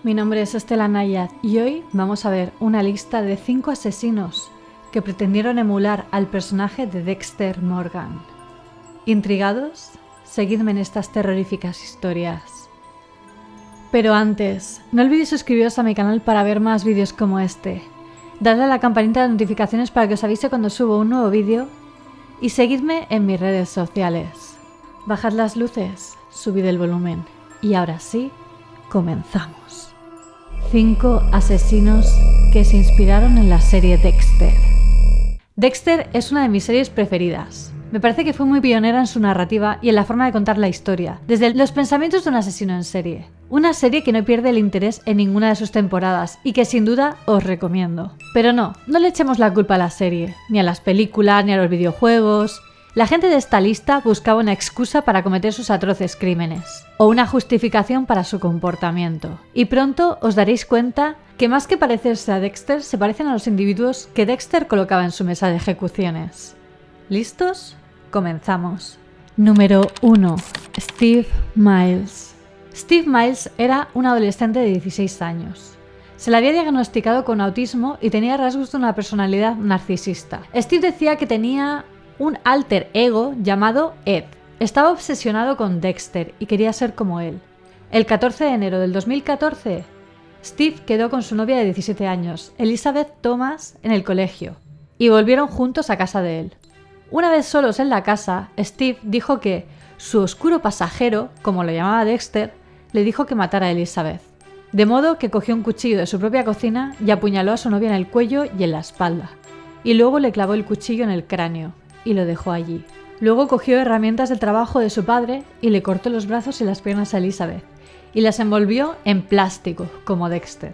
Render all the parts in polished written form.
Mi nombre es Estela Nayad y hoy vamos a ver una lista de 5 asesinos que pretendieron emular al personaje de Dexter Morgan. ¿Intrigados? Seguidme en estas terroríficas historias. Pero antes, no olvidéis suscribiros a mi canal para ver más vídeos como este. Dadle a la campanita de notificaciones para que os avise cuando subo un nuevo vídeo y seguidme en mis redes sociales. Bajad las luces, subid el volumen y ahora sí, comenzamos. 5 asesinos que se inspiraron en la serie Dexter. Dexter es una de mis series preferidas. Me parece que fue muy pionera en su narrativa y en la forma de contar la historia, desde los pensamientos de un asesino en serie. Una serie que no pierde el interés en ninguna de sus temporadas y que sin duda os recomiendo. Pero no le echemos la culpa a la serie, ni a las películas, ni a los videojuegos. La gente de esta lista buscaba una excusa para cometer sus atroces crímenes, o una justificación para su comportamiento. Y pronto os daréis cuenta que más que parecerse a Dexter, se parecen a los individuos que Dexter colocaba en su mesa de ejecuciones. ¿Listos? Comenzamos. Número 1. Steve Miles. Steve Miles era un adolescente de 16 años. Se le había diagnosticado con autismo y tenía rasgos de una personalidad narcisista. Steve decía que tenía un alter ego llamado Ed. Estaba obsesionado con Dexter y quería ser como él. El 14 de enero del 2014, Steve quedó con su novia de 17 años, Elizabeth Thomas, en el colegio, y volvieron juntos a casa de él. Una vez solos en la casa, Steve dijo que su oscuro pasajero, como lo llamaba Dexter, le dijo que matara a Elizabeth. De modo que cogió un cuchillo de su propia cocina y apuñaló a su novia en el cuello y en la espalda. Y luego le clavó el cuchillo en el cráneo y lo dejó allí. Luego cogió herramientas del trabajo de su padre y le cortó los brazos y las piernas a Elizabeth y las envolvió en plástico, como Dexter.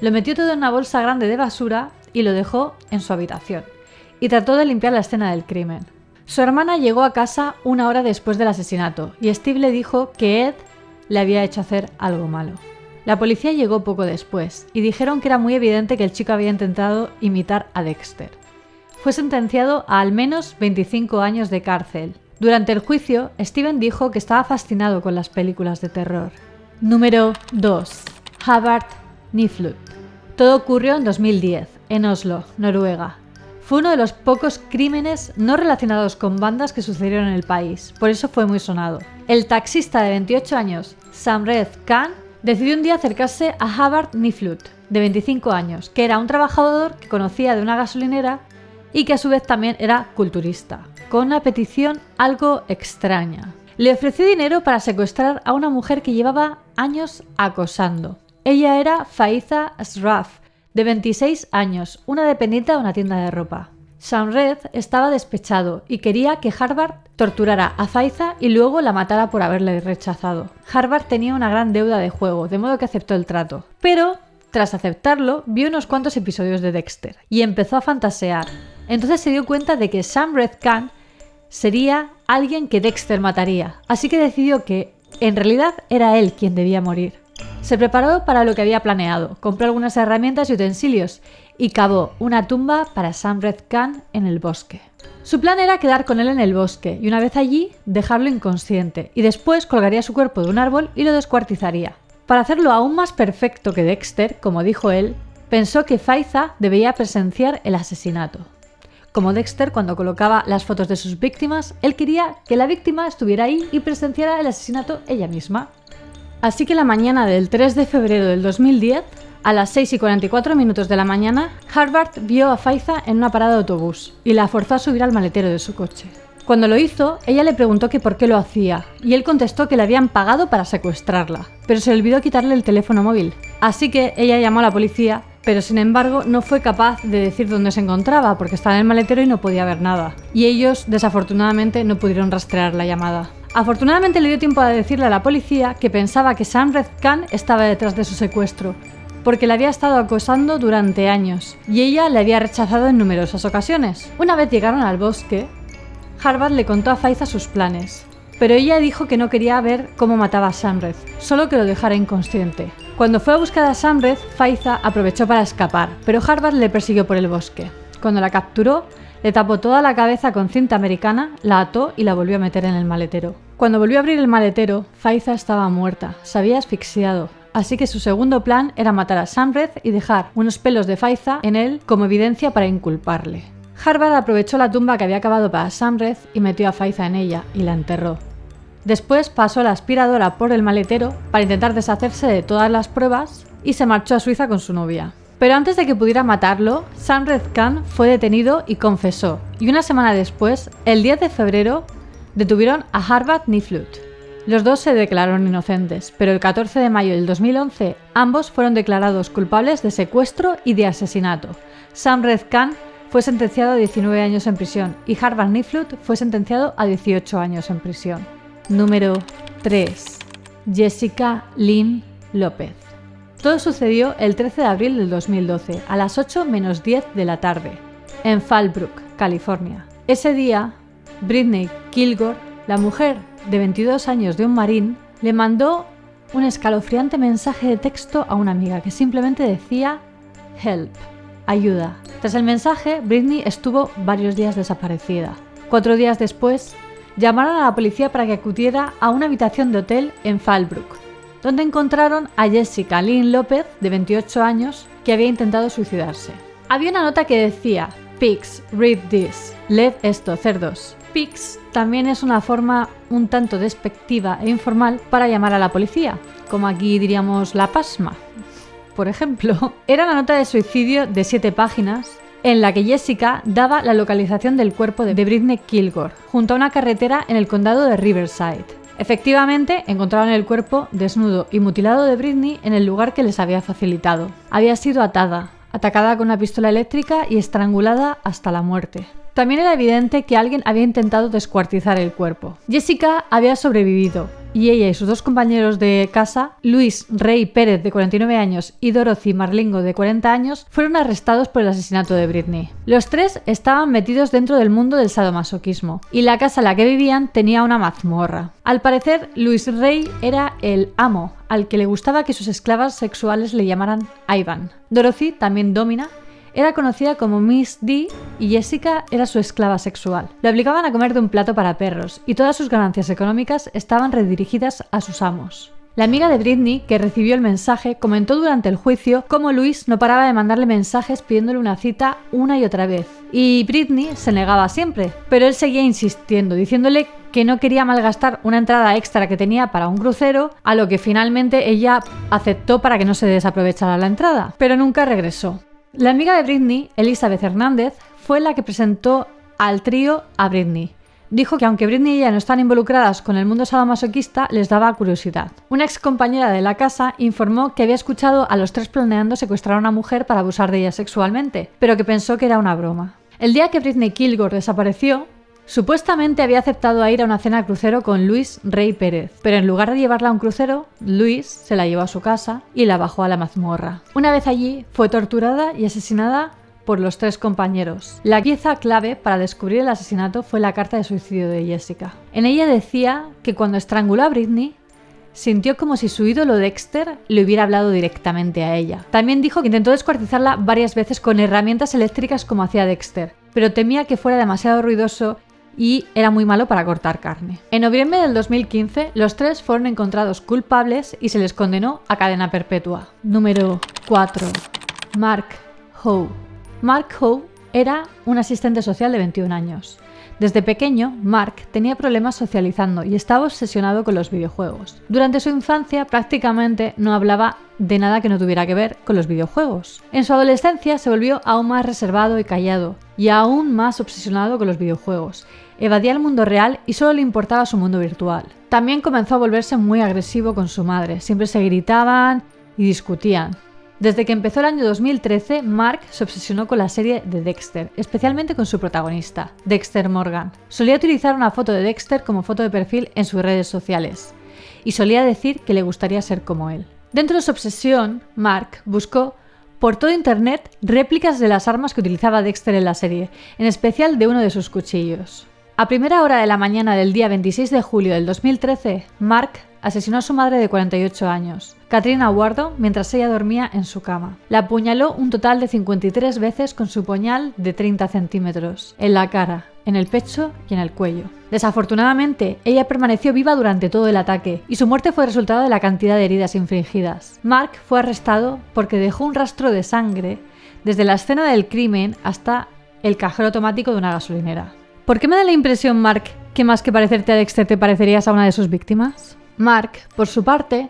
Lo metió todo en una bolsa grande de basura y lo dejó en su habitación. Y trató de limpiar la escena del crimen. Su hermana llegó a casa una hora después del asesinato y Steve le dijo que Ed le había hecho hacer algo malo. La policía llegó poco después y dijeron que era muy evidente que el chico había intentado imitar a Dexter. Fue sentenciado a al menos 25 años de cárcel. Durante el juicio, Steven dijo que estaba fascinado con las películas de terror. Número 2. Havard Niflud. Todo ocurrió en 2010, en Oslo, Noruega. Fue uno de los pocos crímenes no relacionados con bandas que sucedieron en el país, por eso fue muy sonado. El taxista de 28 años, Samred Khan, decidió un día acercarse a Havard Niflud, de 25 años, que era un trabajador que conocía de una gasolinera y que a su vez también era culturista, con una petición algo extraña. Le ofreció dinero para secuestrar a una mujer que llevaba años acosando. Ella era Faiza Ashraf, de 26 años, una dependiente de una tienda de ropa. Samred estaba despechado y quería que Harvard torturara a Faiza y luego la matara por haberle rechazado. Harvard tenía una gran deuda de juego, de modo que aceptó el trato. Pero, tras aceptarlo, vio unos cuantos episodios de Dexter y empezó a fantasear. Entonces se dio cuenta de que Samred Khan sería alguien que Dexter mataría, así que decidió que, en realidad, era él quien debía morir. Se preparó para lo que había planeado, compró algunas herramientas y utensilios y cavó una tumba para Samred Khan en el bosque. Su plan era quedar con él en el bosque y una vez allí dejarlo inconsciente y después colgaría su cuerpo de un árbol y lo descuartizaría. Para hacerlo aún más perfecto que Dexter, como dijo él, pensó que Faiza debía presenciar el asesinato. Como Dexter, cuando colocaba las fotos de sus víctimas, él quería que la víctima estuviera ahí y presenciara el asesinato ella misma. Así que la mañana del 3 de febrero del 2010, a las 6:44 de la mañana, Harvard vio a Faiza en una parada de autobús y la forzó a subir al maletero de su coche. Cuando lo hizo, ella le preguntó que por qué lo hacía y él contestó que le habían pagado para secuestrarla, pero se le olvidó quitarle el teléfono móvil. Así que ella llamó a la policía, pero sin embargo no fue capaz de decir dónde se encontraba porque estaba en el maletero y no podía ver nada. Y ellos, desafortunadamente, no pudieron rastrear la llamada. Afortunadamente le dio tiempo a decirle a la policía que pensaba que Samred Khan estaba detrás de su secuestro, porque la había estado acosando durante años y ella le había rechazado en numerosas ocasiones. Una vez llegaron al bosque, Harvard le contó a Faiza sus planes, pero ella dijo que no quería ver cómo mataba a Samred, solo que lo dejara inconsciente. Cuando fue a buscar a Samred, Faiza aprovechó para escapar, pero Harvard le persiguió por el bosque. Cuando la capturó, le tapó toda la cabeza con cinta americana, la ató y la volvió a meter en el maletero. Cuando volvió a abrir el maletero, Faiza estaba muerta, se había asfixiado. así que su segundo plan era matar a Samrez y dejar unos pelos de Faiza en él como evidencia para inculparle. Harvard aprovechó la tumba que había cavado para Samrez y metió a Faiza en ella y la enterró. Después pasó la aspiradora por el maletero para intentar deshacerse de todas las pruebas y se marchó a Suiza con su novia. Pero antes de que pudiera matarlo, Samrez Khan fue detenido y confesó, y una semana después, el 10 de febrero, detuvieron a Harvard Niflut. Los dos se declararon inocentes, pero el 14 de mayo del 2011 ambos fueron declarados culpables de secuestro y de asesinato. Samrez Khan fue sentenciado a 19 años en prisión y Harvard Niflut fue sentenciado a 18 años en prisión. Número 3. Jessica Lynn López. Todo sucedió el 13 de abril del 2012, a las 8 menos 10 de la tarde, en Fallbrook, California. Ese día, Brittany Kilgore, la mujer de 22 años de un marín, le mandó un escalofriante mensaje de texto a una amiga que simplemente decía "Help", ayuda. Tras el mensaje, Brittany estuvo varios días desaparecida. 4 días después, llamaron a la policía para que acudiera a una habitación de hotel en Fallbrook, donde encontraron a Jessica Lynn López, de 28 años, que había intentado suicidarse. Había una nota que decía "Pigs, read this", leed esto, cerdos. Pigs también es una forma un tanto despectiva e informal para llamar a la policía, como aquí diríamos la pasma. Por ejemplo, era la nota de suicidio de 7 páginas en la que Jessica daba la localización del cuerpo de Brittany Kilgore junto a una carretera en el condado de Riverside. Efectivamente, encontraron el cuerpo desnudo y mutilado de Brittany en el lugar que les había facilitado. Había sido atada, atacada con una pistola eléctrica y estrangulada hasta la muerte. También era evidente que alguien había intentado descuartizar el cuerpo. Jessica había sobrevivido y ella y sus 2 compañeros de casa, Luis Rey Pérez, de 49 años, y Dorothy Marlingo, de 40 años, fueron arrestados por el asesinato de Brittany. Los 3 estaban metidos dentro del mundo del sadomasoquismo y la casa en la que vivían tenía una mazmorra. Al parecer, Luis Rey era el amo, al que le gustaba que sus esclavas sexuales le llamaran Ivan. Dorothy, también Domina, era conocida como Miss D y Jessica era su esclava sexual. Le obligaban a comer de un plato para perros y todas sus ganancias económicas estaban redirigidas a sus amos. La amiga de Brittany, que recibió el mensaje, comentó durante el juicio cómo Luis no paraba de mandarle mensajes pidiéndole una cita una y otra vez. Y Brittany se negaba siempre, pero él seguía insistiendo, diciéndole que no quería malgastar una entrada extra que tenía para un crucero, a lo que finalmente ella aceptó para que no se desaprovechara la entrada, pero nunca regresó. La amiga de Brittany, Elizabeth Hernández, fue la que presentó al trío a Brittany. Dijo que aunque Brittany y ella no están involucradas con el mundo sadomasoquista, les daba curiosidad. Una ex compañera de la casa informó que había escuchado a los 3 planeando secuestrar a una mujer para abusar de ella sexualmente, pero que pensó que era una broma. El día que Brittany Kilgore desapareció, supuestamente había aceptado a ir a una cena de crucero con Luis Rey Pérez, pero en lugar de llevarla a un crucero, Luis se la llevó a su casa y la bajó a la mazmorra. Una vez allí, fue torturada y asesinada por los 3 compañeros. La pieza clave para descubrir el asesinato fue la carta de suicidio de Jessica. En ella decía que cuando estranguló a Brittany, sintió como si su ídolo Dexter le hubiera hablado directamente a ella. También dijo que intentó descuartizarla varias veces con herramientas eléctricas como hacía Dexter, pero temía que fuera demasiado ruidoso y era muy malo para cortar carne. En noviembre del 2015, los 3 fueron encontrados culpables y se les condenó a cadena perpetua. Número 4. Mark Howe. Mark Howe era un asistente social de 21 años. Desde pequeño, Mark tenía problemas socializando y estaba obsesionado con los videojuegos. Durante su infancia prácticamente no hablaba de nada que no tuviera que ver con los videojuegos. En su adolescencia se volvió aún más reservado y callado, y aún más obsesionado con los videojuegos. Evadía el mundo real y solo le importaba su mundo virtual. También comenzó a volverse muy agresivo con su madre, siempre se gritaban y discutían. Desde que empezó el año 2013, Mark se obsesionó con la serie de Dexter, especialmente con su protagonista, Dexter Morgan. Solía utilizar una foto de Dexter como foto de perfil en sus redes sociales y solía decir que le gustaría ser como él. Dentro de su obsesión, Mark buscó por todo internet réplicas de las armas que utilizaba Dexter en la serie, en especial de uno de sus cuchillos. A primera hora de la mañana del día 26 de julio del 2013, Mark asesinó a su madre de 48 años, Katrina Wardo, mientras ella dormía en su cama. La apuñaló un total de 53 veces con su puñal de 30 centímetros, en la cara, en el pecho y en el cuello. Desafortunadamente, ella permaneció viva durante todo el ataque y su muerte fue resultado de la cantidad de heridas infligidas. Mark fue arrestado porque dejó un rastro de sangre desde la escena del crimen hasta el cajero automático de una gasolinera. ¿Por qué me da la impresión, Mark, que más que parecerte a Dexter te parecerías a una de sus víctimas? Mark, por su parte,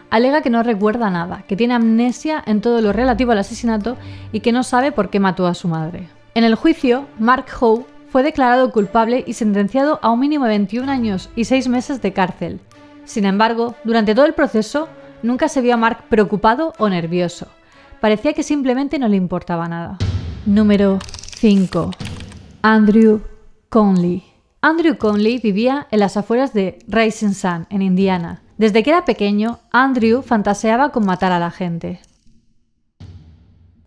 alega que no recuerda nada, que tiene amnesia en todo lo relativo al asesinato y que no sabe por qué mató a su madre. En el juicio, Mark Howe fue declarado culpable y sentenciado a un mínimo de 21 años y 6 meses de cárcel. Sin embargo, durante todo el proceso, nunca se vio a Mark preocupado o nervioso. Parecía que simplemente no le importaba nada. Número 5. Andrew Conley. Andrew Conley vivía en las afueras de Rising Sun, en Indiana. Desde que era pequeño, Andrew fantaseaba con matar a la gente.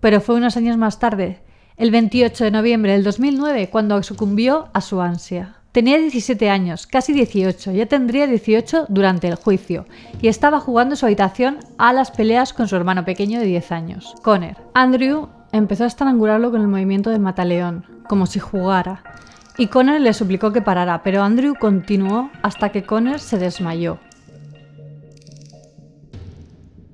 Pero fue unos años más tarde, el 28 de noviembre del 2009, cuando sucumbió a su ansia. Tenía 17 años, casi 18, ya tendría 18 durante el juicio, y estaba jugando en su habitación a las peleas con su hermano pequeño de 10 años, Connor. Andrew empezó a estrangularlo con el movimiento del mataleón, como si jugara, y Connor le suplicó que parara, pero Andrew continuó hasta que Connor se desmayó.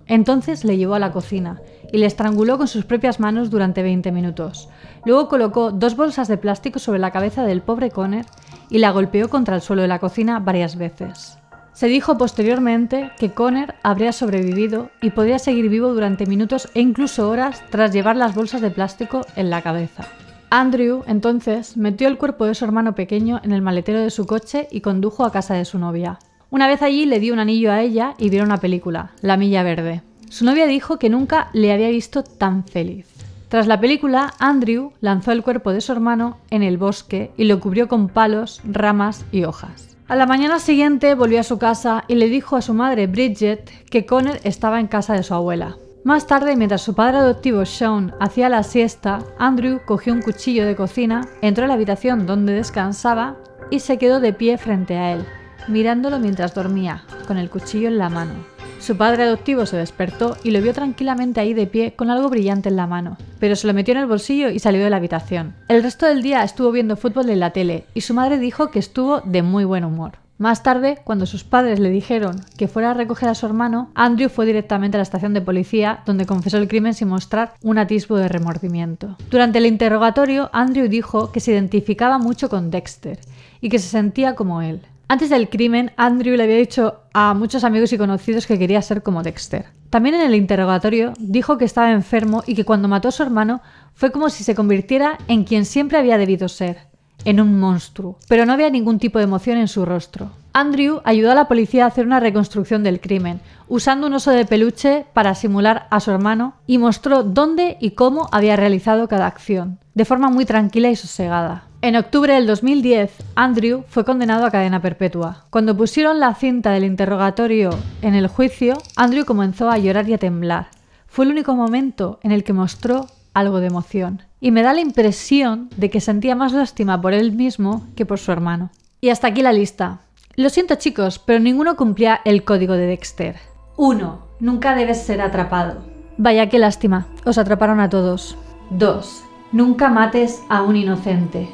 Entonces le llevó a la cocina y le estranguló con sus propias manos durante 20 minutos. Luego colocó 2 bolsas de plástico sobre la cabeza del pobre Connor y la golpeó contra el suelo de la cocina varias veces. Se dijo posteriormente que Connor habría sobrevivido y podría seguir vivo durante minutos e incluso horas tras llevar las bolsas de plástico en la cabeza. Andrew, entonces, metió el cuerpo de su hermano pequeño en el maletero de su coche y condujo a casa de su novia. Una vez allí le dio un anillo a ella y vieron una película, La Milla Verde. Su novia dijo que nunca le había visto tan feliz. Tras la película, Andrew lanzó el cuerpo de su hermano en el bosque y lo cubrió con palos, ramas y hojas. A la mañana siguiente volvió a su casa y le dijo a su madre Bridget que Connor estaba en casa de su abuela. Más tarde, mientras su padre adoptivo Sean hacía la siesta, Andrew cogió un cuchillo de cocina, entró a la habitación donde descansaba y se quedó de pie frente a él, mirándolo mientras dormía, con el cuchillo en la mano. Su padre adoptivo se despertó y lo vio tranquilamente ahí de pie con algo brillante en la mano, pero se lo metió en el bolsillo y salió de la habitación. El resto del día estuvo viendo fútbol en la tele y su madre dijo que estuvo de muy buen humor. Más tarde, cuando sus padres le dijeron que fuera a recoger a su hermano, Andrew fue directamente a la estación de policía, donde confesó el crimen sin mostrar un atisbo de remordimiento. Durante el interrogatorio, Andrew dijo que se identificaba mucho con Dexter y que se sentía como él. Antes del crimen, Andrew le había dicho a muchos amigos y conocidos que quería ser como Dexter. También en el interrogatorio dijo que estaba enfermo y que cuando mató a su hermano fue como si se convirtiera en quien siempre había debido ser, en un monstruo, pero no había ningún tipo de emoción en su rostro. Andrew ayudó a la policía a hacer una reconstrucción del crimen, usando un oso de peluche para simular a su hermano y mostró dónde y cómo había realizado cada acción, de forma muy tranquila y sosegada. En octubre del 2010, Andrew fue condenado a cadena perpetua. Cuando pusieron la cinta del interrogatorio en el juicio, Andrew comenzó a llorar y a temblar. Fue el único momento en el que mostró algo de emoción. Y me da la impresión de que sentía más lástima por él mismo que por su hermano. Y hasta aquí la lista. Lo siento, chicos, pero ninguno cumplía el código de Dexter. 1. Nunca debes ser atrapado. Vaya, qué lástima. Os atraparon a todos. 2. Nunca mates a un inocente.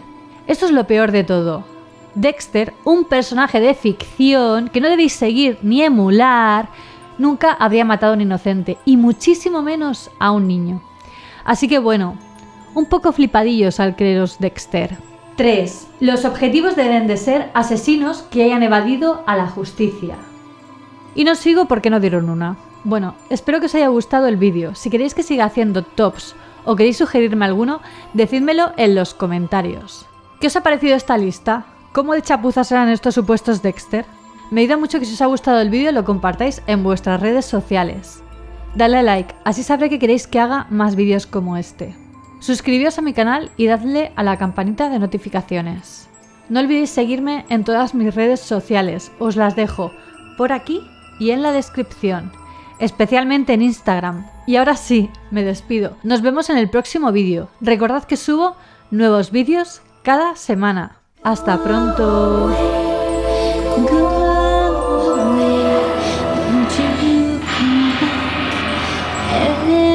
Esto es lo peor de todo. Dexter, un personaje de ficción que no debéis seguir ni emular, nunca habría matado a un inocente, y muchísimo menos a un niño. Así que bueno, un poco flipadillos al creeros Dexter. 3. Los objetivos deben de ser asesinos que hayan evadido a la justicia. Y no sigo porque no dieron una. Bueno, espero que os haya gustado el vídeo. Si queréis que siga haciendo tops o queréis sugerirme alguno, decídmelo en los comentarios. ¿Qué os ha parecido esta lista? ¿Cómo de chapuzas eran estos supuestos Dexter? Me ayuda mucho que si os ha gustado el vídeo lo compartáis en vuestras redes sociales. Dale a like, así sabré que queréis que haga más vídeos como este. Suscribíos a mi canal y dadle a la campanita de notificaciones. No olvidéis seguirme en todas mis redes sociales, os las dejo por aquí y en la descripción, especialmente en Instagram. Y ahora sí, me despido. Nos vemos en el próximo vídeo. Recordad que subo nuevos vídeos cada semana. ¡Hasta pronto! Go away, don't you come back.